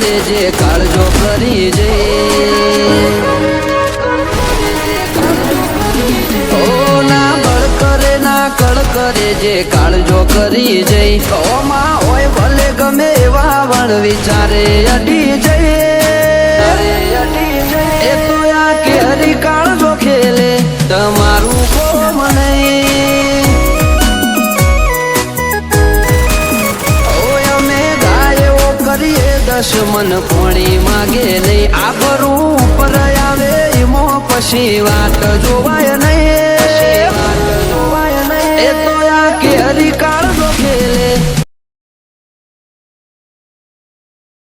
કરે જે કાળજો કરી જઈ ના બળ કરે ના કળ કરે જે કાળજો કરી જઈ ઓમાં હોય ભલે ગમે એવા વણ વિચારે અડી જઈ એ તો આ કેરી કાળજો ખેલે તમારું કોમ નહીં અમે ગાયો કરીએ દશમન કોણી માગે નહીં આ બરું ઉપર આવે એમાં પછી વાત જો